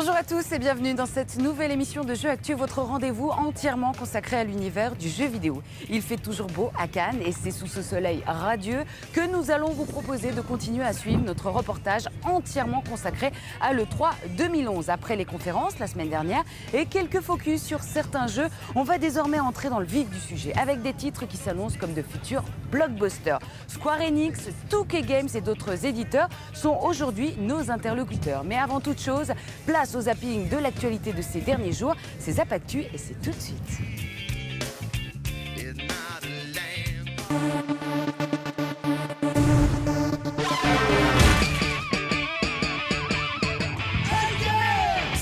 Bonjour à tous et bienvenue dans cette nouvelle émission de Jeux Actu, votre rendez-vous entièrement consacré à l'univers du jeu vidéo. Il fait toujours beau à Cannes et c'est sous ce soleil radieux que nous allons vous proposer de continuer à suivre notre reportage entièrement consacré à l'E3 2011. Après les conférences la semaine dernière et quelques focus sur certains jeux, on va désormais entrer dans le vif du sujet avec des titres qui s'annoncent comme de futurs blockbusters. Square Enix, 2K Games et d'autres éditeurs sont aujourd'hui nos interlocuteurs. Mais avant toute chose, place au zapping de l'actualité de ces derniers jours. C'est Zap Actu et c'est tout de suite.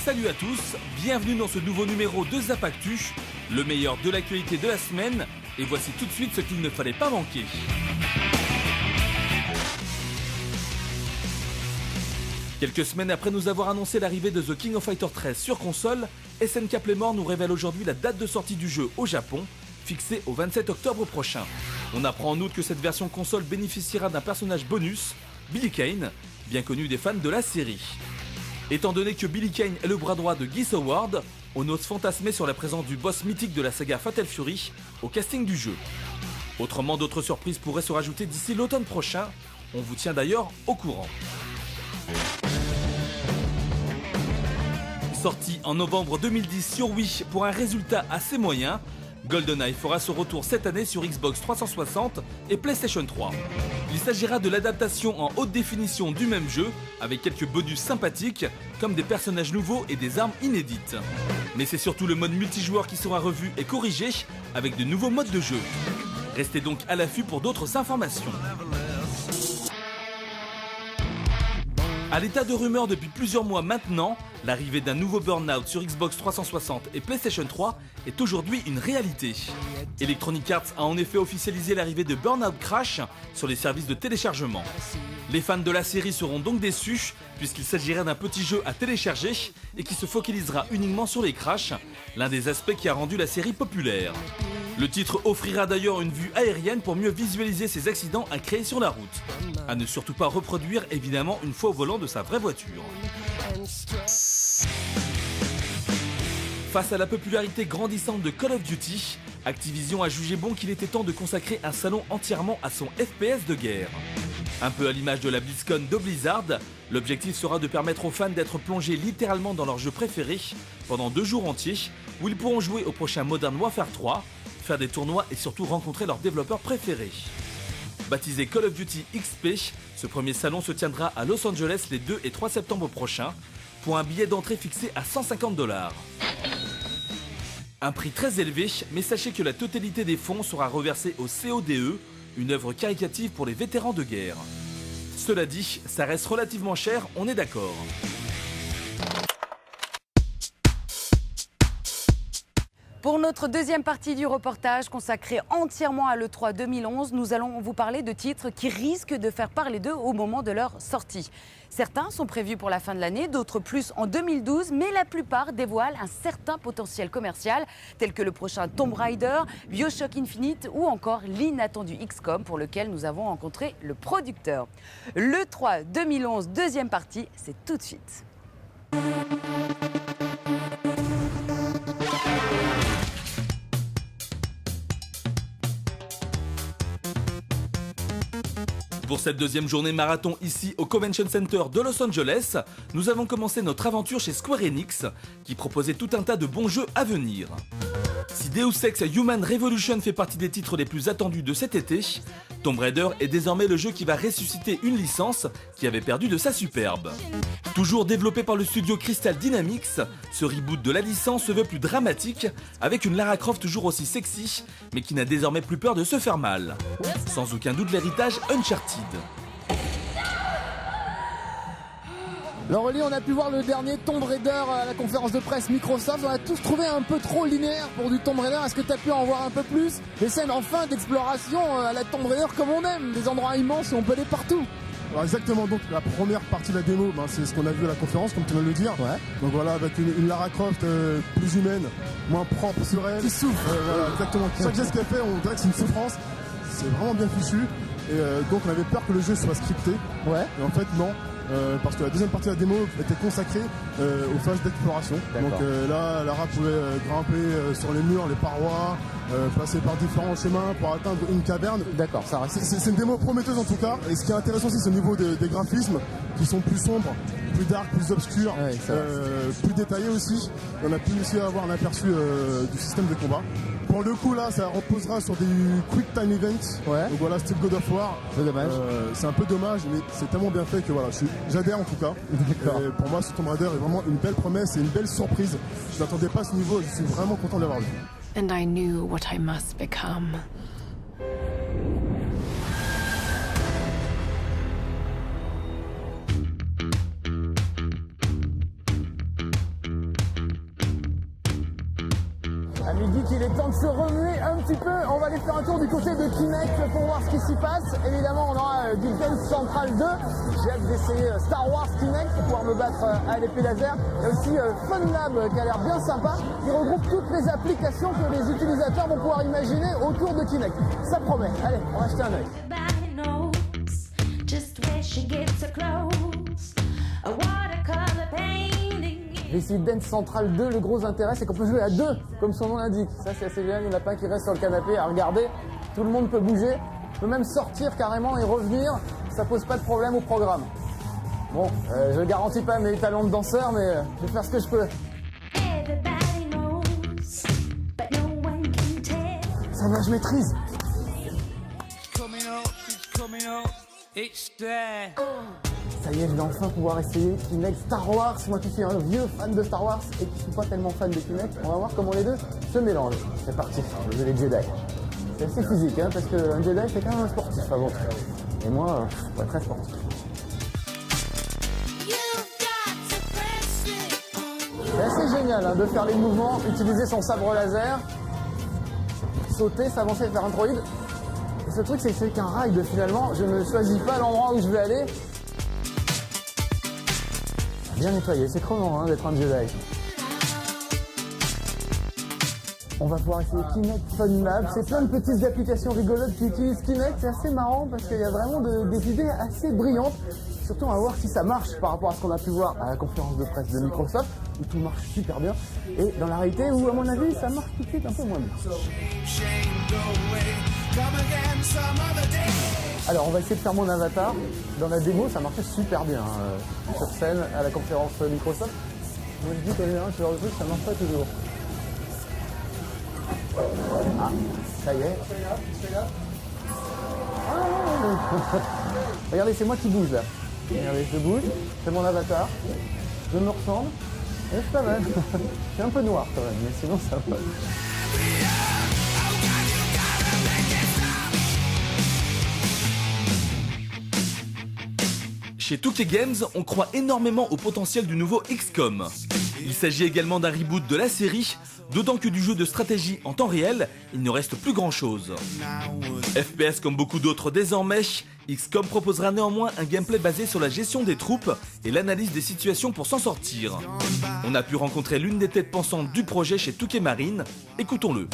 Salut à tous, bienvenue dans ce nouveau numéro de Zap Actu, le meilleur de l'actualité de la semaine. Et voici tout de suite ce qu'il ne fallait pas manquer. Quelques semaines après nous avoir annoncé l'arrivée de The King of Fighters 13 sur console, SNK Playmore nous révèle aujourd'hui la date de sortie du jeu au Japon, fixée au 27 octobre prochain. On apprend en outre que cette version console bénéficiera d'un personnage bonus, Billy Kane, bien connu des fans de la série. Étant donné que Billy Kane est le bras droit de Geese Howard, on ose fantasmer sur la présence du boss mythique de la saga Fatal Fury au casting du jeu. Autrement, d'autres surprises pourraient se rajouter d'ici l'automne prochain, on vous tient d'ailleurs au courant. Sorti en novembre 2010 sur Wii pour un résultat assez moyen, GoldenEye fera son retour cette année sur Xbox 360 et PlayStation 3. Il s'agira de l'adaptation en haute définition du même jeu, avec quelques bonus sympathiques, comme des personnages nouveaux et des armes inédites. Mais c'est surtout le mode multijoueur qui sera revu et corrigé, avec de nouveaux modes de jeu. Restez donc à l'affût pour d'autres informations. À l'état de rumeur depuis plusieurs mois maintenant, l'arrivée d'un nouveau Burnout sur Xbox 360 et PlayStation 3 est aujourd'hui une réalité. Electronic Arts a en effet officialisé l'arrivée de Burnout Crash sur les services de téléchargement. Les fans de la série seront donc déçus puisqu'il s'agirait d'un petit jeu à télécharger et qui se focalisera uniquement sur les crashs, l'un des aspects qui a rendu la série populaire. Le titre offrira d'ailleurs une vue aérienne pour mieux visualiser ces accidents à créer sur la route. À ne surtout pas reproduire évidemment une fois au volant de sa vraie voiture. Face à la popularité grandissante de Call of Duty, Activision a jugé bon qu'il était temps de consacrer un salon entièrement à son FPS de guerre. Un peu à l'image de la BlizzCon de Blizzard, l'objectif sera de permettre aux fans d'être plongés littéralement dans leur jeu préféré pendant 2 jours entiers où ils pourront jouer au prochain Modern Warfare 3, faire des tournois et surtout rencontrer leurs développeurs préférés. Baptisé Call of Duty XP, ce premier salon se tiendra à Los Angeles les 2 et 3 septembre prochains pour un billet d'entrée fixé à 150 $. Un prix très élevé, mais sachez que la totalité des fonds sera reversée au CODE, une œuvre caritative pour les vétérans de guerre. Cela dit, ça reste relativement cher, on est d'accord. Pour notre deuxième partie du reportage consacré entièrement à l'E3 2011, nous allons vous parler de titres qui risquent de faire parler d'eux au moment de leur sortie. Certains sont prévus pour la fin de l'année, d'autres plus en 2012, mais la plupart dévoilent un certain potentiel commercial, tel que le prochain Tomb Raider, BioShock Infinite ou encore l'inattendu XCOM pour lequel nous avons rencontré le producteur. L'E3 2011, deuxième partie, c'est tout de suite. Pour cette deuxième journée marathon ici au Convention Center de Los Angeles, nous avons commencé notre aventure chez Square Enix, qui proposait tout un tas de bons jeux à venir. Si Deus Ex Human Revolution fait partie des titres les plus attendus de cet été, Tomb Raider est désormais le jeu qui va ressusciter une licence qui avait perdu de sa superbe. Toujours développé par le studio Crystal Dynamics, ce reboot de la licence se veut plus dramatique, avec une Lara Croft toujours aussi sexy, mais qui n'a désormais plus peur de se faire mal. Sans aucun doute l'héritage Uncharted. Laurelie, on a pu voir le dernier Tomb Raider à la conférence de presse Microsoft. On a tous trouvé un peu trop linéaire pour du Tomb Raider. Est-ce que tu as pu en voir un peu plus? Des scènes enfin d'exploration à la Tomb Raider comme on aime, des endroits immenses où on peut aller partout. Alors exactement, donc la première partie de la démo, c'est ce qu'on a vu à la conférence, comme tu viens de le dire. Ouais. Donc voilà, avec une Lara Croft plus humaine, moins propre, sereine. Qui souffre. Voilà, exactement. Chaque geste qu'elle fait, on dirait que c'est une souffrance. C'est vraiment bien fichu. Et donc on avait peur que le jeu soit scripté. Ouais. Et en fait, non. parce que la deuxième partie de la démo était consacrée aux phases d'exploration. Donc là, Lara pouvait grimper sur les murs, les parois, passer par différents chemins pour atteindre une caverne. D'accord, ça reste. C'est une démo prometteuse en tout cas. Et ce qui est intéressant aussi, c'est au niveau des graphismes qui sont plus sombres, plus dark, plus obscurs, plus détaillés aussi. On a pu aussi avoir un aperçu du système de combat. Pour le coup là, ça reposera sur des quick time events. Ouais. Donc voilà, style God of War. C'est dommage. C'est un peu dommage, mais c'est tellement bien fait que voilà, j'adhère en tout cas. Et pour moi, ce Tomb Raider est vraiment une belle promesse et une belle surprise. Je n'attendais pas à ce niveau, je suis vraiment content de l'avoir vu. And I knew what I must become. Il dit qu'il est temps de se remuer un petit peu. On va aller faire un tour du côté de Kinect pour voir ce qui s'y passe. Évidemment, on aura du Dance Central 2. J'ai hâte d'essayer Star Wars Kinect pour pouvoir me battre à l'épée laser. Il y a aussi FunLab qui a l'air bien sympa. Il regroupe toutes les applications que les utilisateurs vont pouvoir imaginer autour de Kinect. Ça promet. Allez, on va jeter un œil. J'ai essayé Dance Central 2, le gros intérêt c'est qu'on peut jouer à deux, comme son nom l'indique. Ça c'est assez génial, il n'y en a pas un qui reste sur le canapé à regarder. Tout le monde peut bouger, peut même sortir carrément et revenir, ça pose pas de problème au programme. Bon, je garantis pas mes talents de danseur, mais je vais faire ce que je peux. Ça va, je maîtrise. Ça y est, je vais enfin pouvoir essayer Kinect Star Wars. Moi qui suis un vieux fan de Star Wars et qui ne suis pas tellement fan de Kinect, on va voir comment les deux se mélangent. C'est parti, le jeu des Jedi. C'est assez physique, hein, parce qu'un Jedi c'est quand même un sportif avant. Et moi, pas très sportif. C'est assez génial hein, de faire les mouvements, utiliser son sabre laser, sauter, s'avancer, faire un droïde. Et ce truc, c'est que c'est qu'un ride finalement. Je ne choisis pas l'endroit où je vais aller. Bien nettoyé, c'est crevant hein, d'être un Jedi. On va pouvoir essayer Kinect FunLab. C'est plein de petites applications rigolotes qui utilisent Kinect. C'est assez marrant parce qu'il y a vraiment des idées assez brillantes. Surtout, on va voir si ça marche par rapport à ce qu'on a pu voir à la conférence de presse de Microsoft, où tout marche super bien. Et dans la réalité, où à mon avis, ça marche tout de suite un peu moins bien. Alors on va essayer de faire mon avatar. Dans la démo ça marchait super bien sur scène à la conférence Microsoft. Moi je dis qu'en général ce genre de truc ça marche pas toujours. Ah, ça y est. Ah, regardez, c'est moi qui bouge là. Regardez, je bouge, c'est mon avatar, je me ressemble, et c'est pas mal. C'est un peu noir quand même, mais sinon ça va. Chez 2K Games, on croit énormément au potentiel du nouveau XCOM. Il s'agit également d'un reboot de la série, d'autant que du jeu de stratégie en temps réel, il ne reste plus grand chose. FPS comme beaucoup d'autres désormais, XCOM proposera néanmoins un gameplay basé sur la gestion des troupes et l'analyse des situations pour s'en sortir. On a pu rencontrer l'une des têtes pensantes du projet chez 2K Marine, écoutons-le.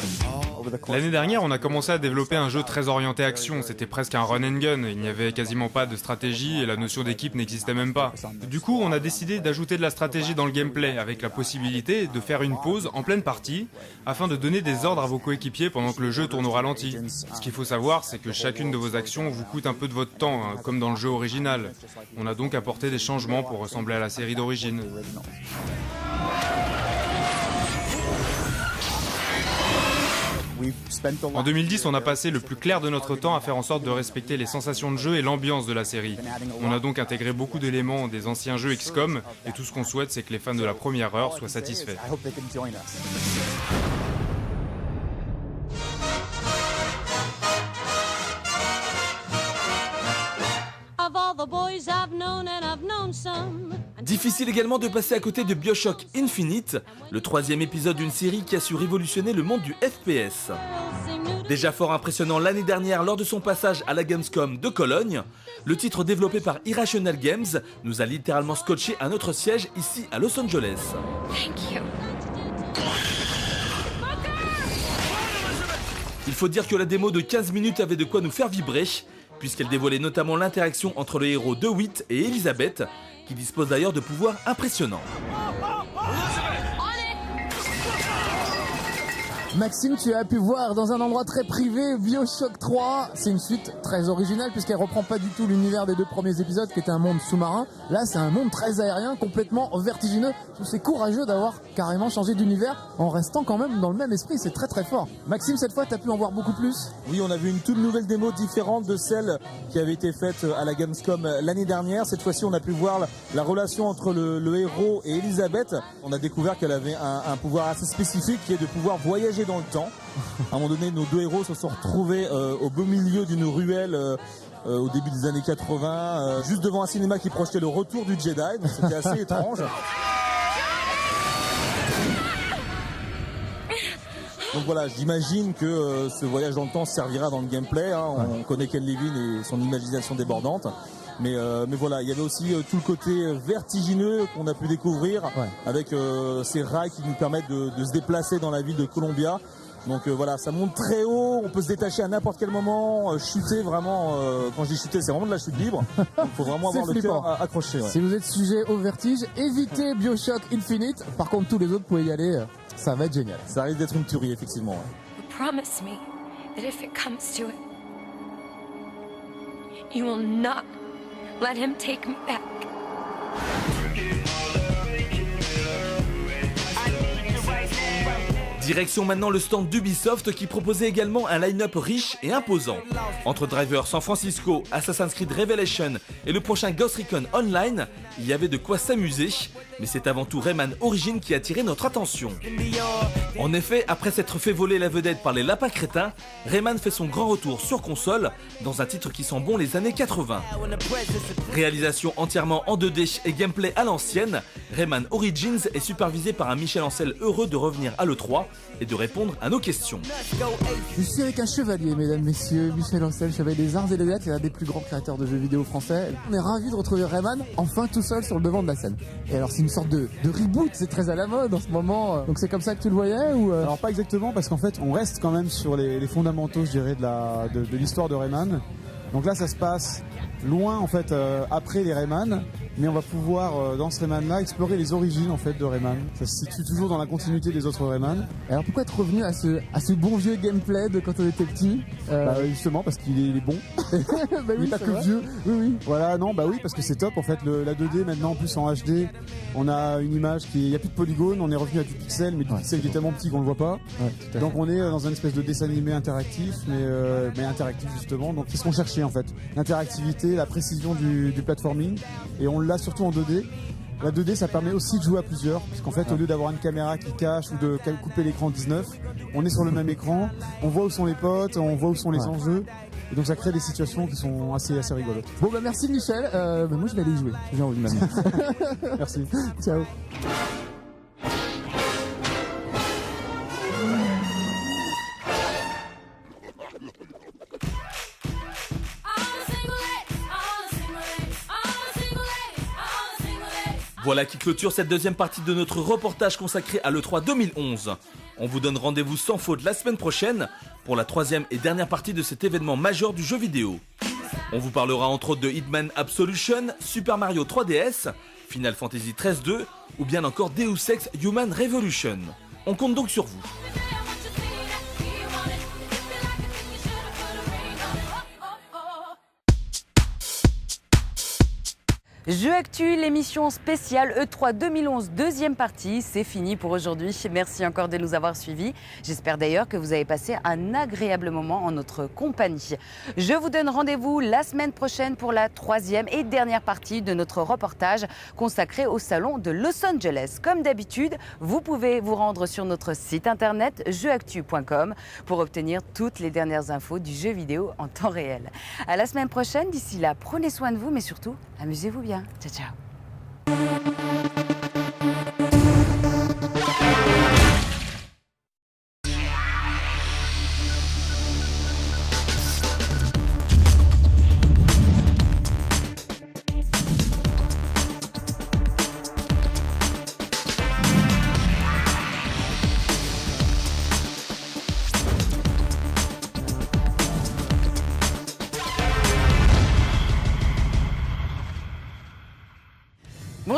L'année dernière, on a commencé à développer un jeu très orienté action, c'était presque un run and gun, il n'y avait quasiment pas de stratégie et la notion d'équipe n'existait même pas. Du coup, on a décidé d'ajouter de la stratégie dans le gameplay, avec la possibilité de faire une pause en pleine partie, afin de donner des ordres à vos coéquipiers pendant que le jeu tourne au ralenti. Ce qu'il faut savoir, c'est que chacune de vos actions vous coûte un peu de votre temps, hein, comme dans le jeu original. On a donc apporté des changements pour ressembler à la série d'origine. En 2010, on a passé le plus clair de notre temps à faire en sorte de respecter les sensations de jeu et l'ambiance de la série. On a donc intégré beaucoup d'éléments des anciens jeux XCOM, et tout ce qu'on souhaite, c'est que les fans de la première heure soient satisfaits. Difficile également de passer à côté de BioShock Infinite, le troisième épisode d'une série qui a su révolutionner le monde du FPS. Déjà fort impressionnant l'année dernière lors de son passage à la Gamescom de Cologne, le titre développé par Irrational Games nous a littéralement scotché à notre siège ici à Los Angeles. Il faut dire que la démo de 15 minutes avait de quoi nous faire vibrer, puisqu'elle dévoilait notamment l'interaction entre le héros DeWitt et Elizabeth, qui dispose d'ailleurs de pouvoirs impressionnants. Maxime, tu as pu voir dans un endroit très privé BioShock 3. C'est une suite très originale puisqu'elle reprend pas du tout l'univers des 2 premiers épisodes qui était un monde sous-marin. Là, c'est un monde très aérien, complètement vertigineux. C'est courageux d'avoir carrément changé d'univers en restant quand même dans le même esprit. C'est très très fort. Maxime, cette fois, tu as pu en voir beaucoup plus. Oui, on a vu une toute nouvelle démo différente de celle qui avait été faite à la Gamescom l'année dernière. Cette fois-ci, on a pu voir la relation entre le héros et Elisabeth. On a découvert qu'elle avait un pouvoir assez spécifique qui est de pouvoir voyager dans le temps. À un moment donné, nos 2 héros se sont retrouvés au beau milieu d'une ruelle au début des années 80, juste devant un cinéma qui projetait le retour du Jedi. Donc c'était assez étrange. Donc voilà, j'imagine que ce voyage dans le temps servira dans le gameplay. Hein. On connaît Ken Levine et son imagination débordante. Mais voilà, il y avait aussi tout le côté vertigineux qu'on a pu découvrir avec ces rails qui nous permettent de se déplacer dans la ville de Columbia. Donc voilà, ça monte très haut, on peut se détacher à n'importe quel moment, chuter vraiment, quand je dis chuter, c'est vraiment de la chute libre. Il faut vraiment avoir le cœur accroché. Si vous êtes sujet au vertige, évitez BioShock Infinite. Par contre, tous les autres, vous pouvez y aller, ça va être génial. Ça risque d'être une tuerie, effectivement. Promise me that if it comes to it, you will not let him take me back. Direction maintenant le stand d'Ubisoft qui proposait également un line-up riche et imposant. Entre Driver San Francisco, Assassin's Creed Revelation et le prochain Ghost Recon Online, il y avait de quoi s'amuser, mais c'est avant tout Rayman Origins qui a attiré notre attention. En effet, après s'être fait voler la vedette par les lapins crétins, Rayman fait son grand retour sur console dans un titre qui sent bon les années 80. Réalisation entièrement en 2D et gameplay à l'ancienne, Rayman Origins est supervisé par un Michel Ancel heureux de revenir à l'E3 et de répondre à nos questions. Je suis avec un chevalier, mesdames, messieurs, Michel Ancel, chevalier des arts et des lettres, et l'un des plus grands créateurs de jeux vidéo français. On est ravis de retrouver Rayman enfin tout seul sur le devant de la scène. Et alors c'est une sorte de reboot, c'est très à la mode en ce moment. Donc c'est comme ça que tu le voyais ou Alors pas exactement, parce qu'en fait on reste quand même sur les fondamentaux, je dirais, de l'histoire de Rayman. Donc là ça se passe loin en fait après les Rayman, mais on va pouvoir dans ce Rayman là explorer les origines en fait de Rayman. Ça se situe toujours dans la continuité des autres Rayman. Alors pourquoi être revenu à ce bon vieux gameplay de quand on était petit Justement parce qu'il est bon. Bah il n'est pas que vrai. vieux. Oui. Voilà, non, bah oui, parce que c'est top en fait. La 2D maintenant en plus en HD, on a une image il n'y a plus de polygones, on est revenu à du pixel, mais du pixel qui est tellement petit qu'on le voit pas. Ouais, donc on est dans une espèce de dessin animé interactif, mais interactif justement. Donc c'est ce qu'on cherchait en fait, l'interactivité, la précision du platforming, et on l'a surtout en 2D. La 2D ça permet aussi de jouer à plusieurs, puisqu'en fait au lieu d'avoir une caméra qui cache ou de couper l'écran 19, on est sur le même écran, on voit où sont les potes, on voit où sont les enjeux, et donc ça crée des situations qui sont assez rigolotes. Bon bah merci Michel, moi je vais aller y jouer, j'ai envie maintenant. Merci. Ciao. Voilà qui clôture cette deuxième partie de notre reportage consacré à l'E3 2011. On vous donne rendez-vous sans faute la semaine prochaine pour la troisième et dernière partie de cet événement majeur du jeu vidéo. On vous parlera entre autres de Hitman Absolution, Super Mario 3DS, Final Fantasy XIII-2 ou bien encore Deus Ex Human Revolution. On compte donc sur vous. Jeux Actu, l'émission spéciale E3 2011, deuxième partie, c'est fini pour aujourd'hui. Merci encore de nous avoir suivis. J'espère d'ailleurs que vous avez passé un agréable moment en notre compagnie. Je vous donne rendez-vous la semaine prochaine pour la troisième et dernière partie de notre reportage consacré au salon de Los Angeles. Comme d'habitude, vous pouvez vous rendre sur notre site internet jeuactu.com pour obtenir toutes les dernières infos du jeu vidéo en temps réel. À la semaine prochaine, d'ici là, prenez soin de vous, mais surtout, amusez-vous bien. Ciao, ciao.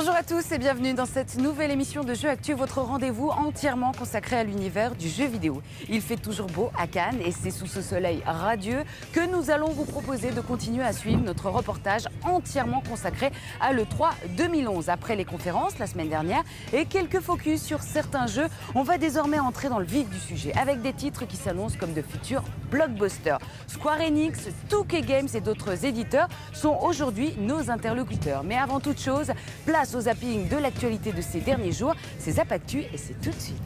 Bonjour à tous et bienvenue dans cette nouvelle émission de Jeux Actu, votre rendez-vous entièrement consacré à l'univers du jeu vidéo. Il fait toujours beau à Cannes et c'est sous ce soleil radieux que nous allons vous proposer de continuer à suivre notre reportage entièrement consacré à l'E3 2011. Après les conférences la semaine dernière et quelques focus sur certains jeux, on va désormais entrer dans le vif du sujet avec des titres qui s'annoncent comme de futurs blockbusters. Square Enix, 2K Games et d'autres éditeurs sont aujourd'hui nos interlocuteurs. Mais avant toute chose, place au zapping de l'actualité de ces derniers jours. C'est Zap Actu et c'est tout de suite.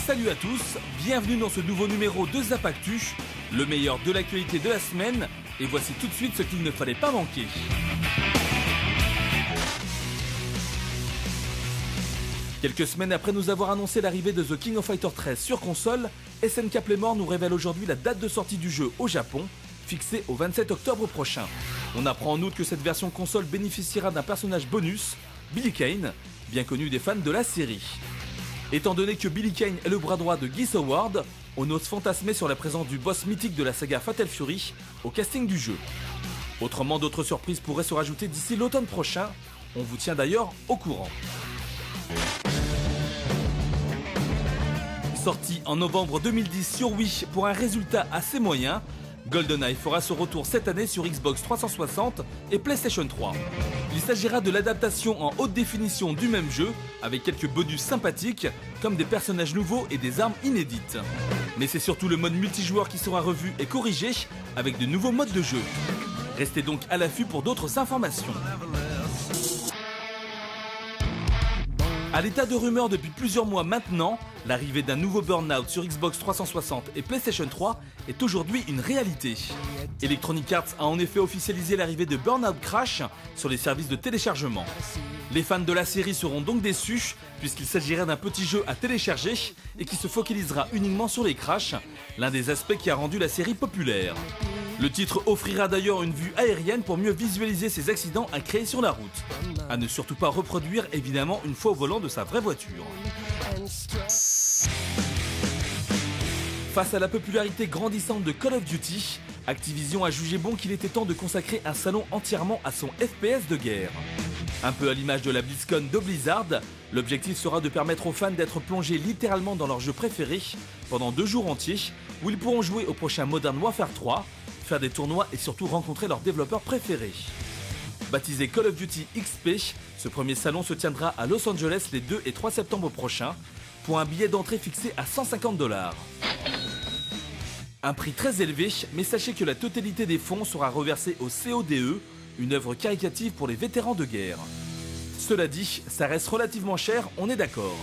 Salut à tous, bienvenue dans ce nouveau numéro de Zap Actu, le meilleur de l'actualité de la semaine. Et voici tout de suite ce qu'il ne fallait pas manquer. Quelques semaines après nous avoir annoncé l'arrivée de The King of Fighters 13 sur console, SNK Playmore nous révèle aujourd'hui la date de sortie du jeu au Japon, fixée au 27 octobre prochain. On apprend en outre que cette version console bénéficiera d'un personnage bonus, Billy Kane, bien connu des fans de la série. Étant donné que Billy Kane est le bras droit de Geese Howard, on ose fantasmer sur la présence du boss mythique de la saga Fatal Fury au casting du jeu. Autrement, d'autres surprises pourraient se rajouter d'ici l'automne prochain, on vous tient d'ailleurs au courant. Sorti en novembre 2010 sur Wii pour un résultat assez moyen, GoldenEye fera son retour cette année sur Xbox 360 et PlayStation 3. Il s'agira de l'adaptation en haute définition du même jeu, avec quelques bonus sympathiques, comme des personnages nouveaux et des armes inédites. Mais c'est surtout le mode multijoueur qui sera revu et corrigé, avec de nouveaux modes de jeu. Restez donc à l'affût pour d'autres informations. À l'état de rumeur depuis plusieurs mois maintenant, l'arrivée d'un nouveau Burnout sur Xbox 360 et PlayStation 3 est aujourd'hui une réalité. Electronic Arts a en effet officialisé l'arrivée de Burnout Crash sur les services de téléchargement. Les fans de la série seront donc déçus puisqu'il s'agirait d'un petit jeu à télécharger et qui se focalisera uniquement sur les crashs, l'un des aspects qui a rendu la série populaire. Le titre offrira d'ailleurs une vue aérienne pour mieux visualiser ces accidents à créer sur la route. À ne surtout pas reproduire évidemment une fois au volant de sa vraie voiture. Face à la popularité grandissante de Call of Duty, Activision a jugé bon qu'il était temps de consacrer un salon entièrement à son FPS de guerre. Un peu à l'image de la BlizzCon de Blizzard, l'objectif sera de permettre aux fans d'être plongés littéralement dans leur jeu préféré pendant 2 jours entiers où ils pourront jouer au prochain Modern Warfare 3, faire des tournois et surtout rencontrer leurs développeurs préférés. Baptisé Call of Duty XP, ce premier salon se tiendra à Los Angeles les 2 et 3 septembre prochains pour un billet d'entrée fixé à $150. Un prix très élevé, mais sachez que la totalité des fonds sera reversée au CODE, une œuvre caritative pour les vétérans de guerre. Cela dit, ça reste relativement cher, on est d'accord.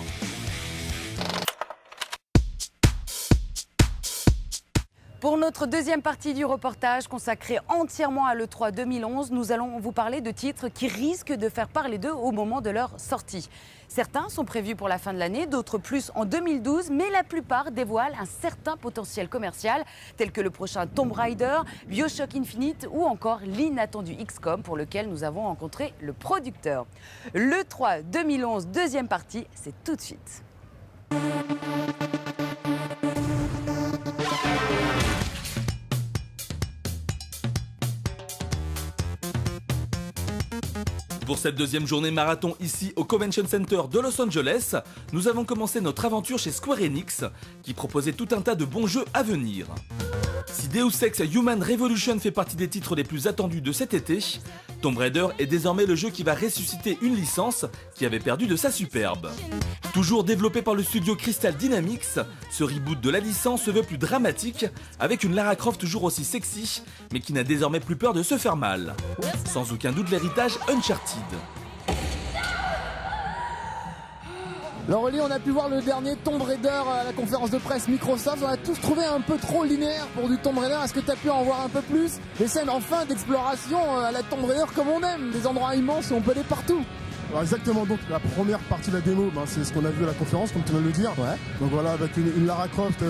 Pour notre deuxième partie du reportage consacré entièrement à l'E3 2011, nous allons vous parler de titres qui risquent de faire parler d'eux au moment de leur sortie. Certains sont prévus pour la fin de l'année, d'autres plus en 2012, mais la plupart dévoilent un certain potentiel commercial, tel que le prochain Tomb Raider, BioShock Infinite ou encore l'inattendu XCOM pour lequel nous avons rencontré le producteur. L'E3 2011, deuxième partie, c'est tout de suite. Pour cette deuxième journée marathon ici au Convention Center de Los Angeles, nous avons commencé notre aventure chez Square Enix, qui proposait tout un tas de bons jeux à venir. Si Deus Ex Human Revolution fait partie des titres les plus attendus de cet été, Tomb Raider est désormais le jeu qui va ressusciter une licence qui avait perdu de sa superbe. Toujours développé par le studio Crystal Dynamics, ce reboot de la licence se veut plus dramatique, avec une Lara Croft toujours aussi sexy, mais qui n'a désormais plus peur de se faire mal. Sans aucun doute l'héritage Uncharted. Laurelie, on a pu voir le dernier Tomb Raider à la conférence de presse Microsoft. On a tous trouvé un peu trop linéaire pour du Tomb Raider. Est-ce que tu as pu en voir un peu plus? Des scènes enfin d'exploration à la Tomb Raider comme on aime, des endroits immenses où on peut aller partout. Alors exactement, donc la première partie de la démo, c'est ce qu'on a vu à la conférence, comme tu viens de le dire. Ouais. Donc voilà, avec une Lara Croft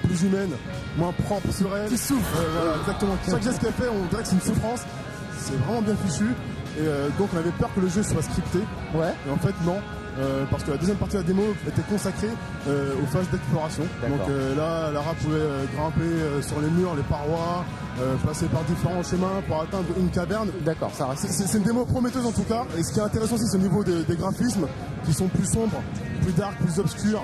plus humaine, moins propre sur elle. Qui souffre. Voilà, exactement. Chaque geste qu'elle fait, on dirait que c'est une souffrance. C'est vraiment bien fichu. Et donc on avait peur que le jeu soit scripté. Ouais. Et en fait, non. parce que la deuxième partie de la démo était consacrée aux phases d'exploration. Donc là, Lara pouvait grimper sur les murs, les parois, passer par différents chemins pour atteindre une caverne. D'accord, ça reste. C'est une démo prometteuse en tout cas. Et ce qui est intéressant aussi, c'est au niveau des graphismes qui sont plus sombres, plus dark, plus obscurs,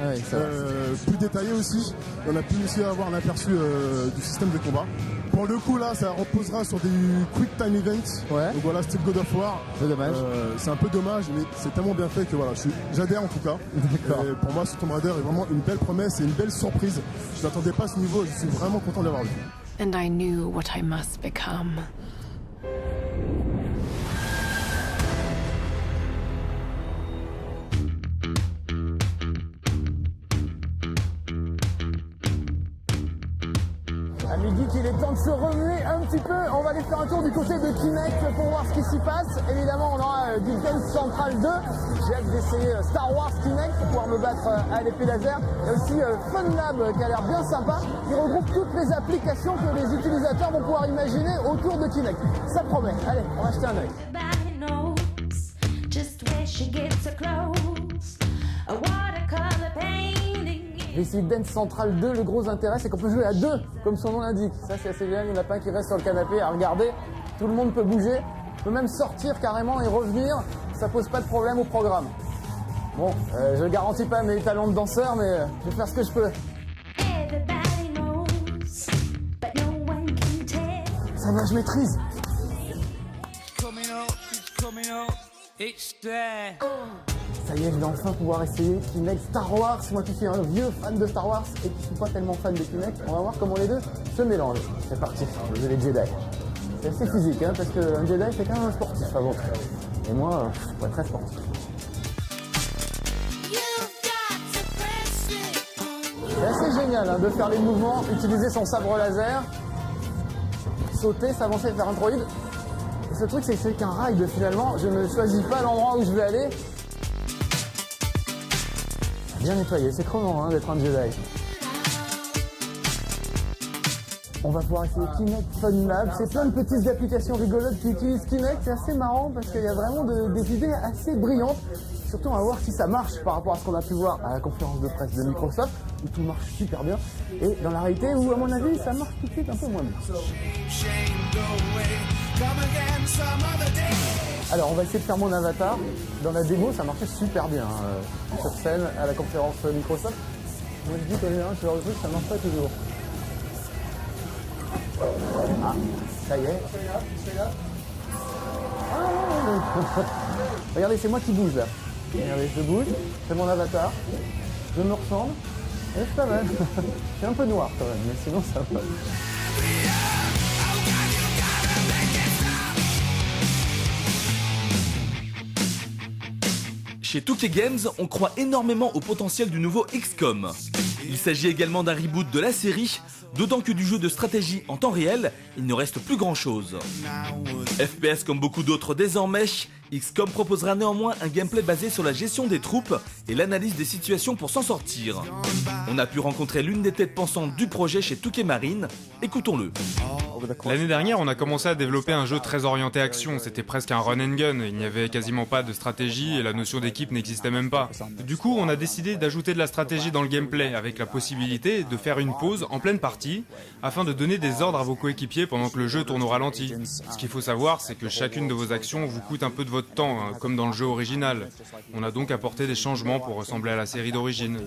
plus détaillés aussi. On a pu aussi avoir un aperçu du système de combat. Pour le coup là, ça reposera sur des quick time events. Donc voilà, style God of War. C'est dommage. C'est un peu dommage, mais c'est tellement bien fait que voilà, j'adhère en tout cas. Et pour moi, ce Tomb Raider est vraiment une belle promesse et une belle surprise. Je n'attendais pas à ce niveau, je suis vraiment content de l'avoir vu. And I knew what I must become. Il dit qu'il est temps de se remuer un petit peu. On va aller faire un tour du côté de Kinect pour voir ce qui s'y passe. Évidemment, on aura du Dance Central 2. J'ai hâte d'essayer Star Wars Kinect pour pouvoir me battre à l'épée laser. Il y a aussi FunLab qui a l'air bien sympa. Il regroupe toutes les applications que les utilisateurs vont pouvoir imaginer autour de Kinect. Ça promet. Allez, on va jeter un œil. J'ai essayé Dance Central 2, le gros intérêt c'est qu'on peut jouer à deux, comme son nom l'indique. Ça c'est assez génial, il n'y en a pas un qui reste sur le canapé à regarder. Tout le monde peut bouger, peut même sortir carrément et revenir, ça pose pas de problème au programme. Bon, je ne garantis pas mes talents de danseur, mais je vais faire ce que je peux. Ça va, je maîtrise. Ça y est, je vais enfin pouvoir essayer Kinect Star Wars. Moi qui suis un vieux fan de Star Wars et qui ne suis pas tellement fan de Kinect, on va voir comment les deux se mélangent. C'est parti, le jeu des Jedi. C'est assez physique, hein, parce qu'un Jedi c'est quand même un sportif avant. Et moi, je suis pas très sportif. C'est assez génial hein, de faire les mouvements, utiliser son sabre laser, sauter, s'avancer et faire un droïde. Et ce truc c'est que c'est qu'un ride finalement, je ne choisis pas l'endroit où je vais aller. Bien nettoyé, c'est crevant hein, d'être un Jedi. On va pouvoir essayer Kinect FunLab. C'est plein de petites applications rigolotes qui utilisent Kinect. C'est assez marrant parce qu'il y a vraiment des idées assez brillantes. Surtout, on va voir si ça marche par rapport à ce qu'on a pu voir à la conférence de presse de Microsoft, où tout marche super bien. Et dans la réalité, où à mon avis, ça marche tout de suite un peu moins bien. Alors, on va essayer de faire mon avatar. Dans la démo, ça marchait super bien sur scène à la conférence Microsoft. Moi, je dis qu'en général, ce genre de truc, ça marche pas toujours. Ah, ça y est. Regardez, c'est moi qui bouge là. Regardez, je bouge, c'est mon avatar, je me ressemble, et c'est pas mal. C'est un peu noir quand même, mais sinon ça va. Chez 2K Games, on croit énormément au potentiel du nouveau XCOM. Il s'agit également d'un reboot de la série, d'autant que du jeu de stratégie en temps réel, il ne reste plus grand chose. FPS comme beaucoup d'autres désormais, XCOM proposera néanmoins un gameplay basé sur la gestion des troupes et l'analyse des situations pour s'en sortir. On a pu rencontrer l'une des têtes pensantes du projet chez 2K Marine, écoutons-le. L'année dernière, on a commencé à développer un jeu très orienté action, c'était presque un run and gun, il n'y avait quasiment pas de stratégie et la notion d'équipe n'existait même pas. Du coup, on a décidé d'ajouter de la stratégie dans le gameplay, avec la possibilité de faire une pause en pleine partie, afin de donner des ordres à vos coéquipiers pendant que le jeu tourne au ralenti. Ce qu'il faut savoir, c'est que chacune de vos actions vous coûte un peu de votre temps, hein, comme dans le jeu original. On a donc apporté des changements pour ressembler à la série d'origine.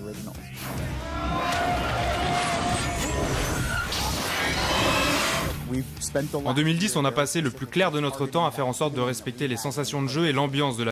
En 2010, on a passé le plus clair de notre temps à faire en sorte de respecter les sensations de jeu et l'ambiance de la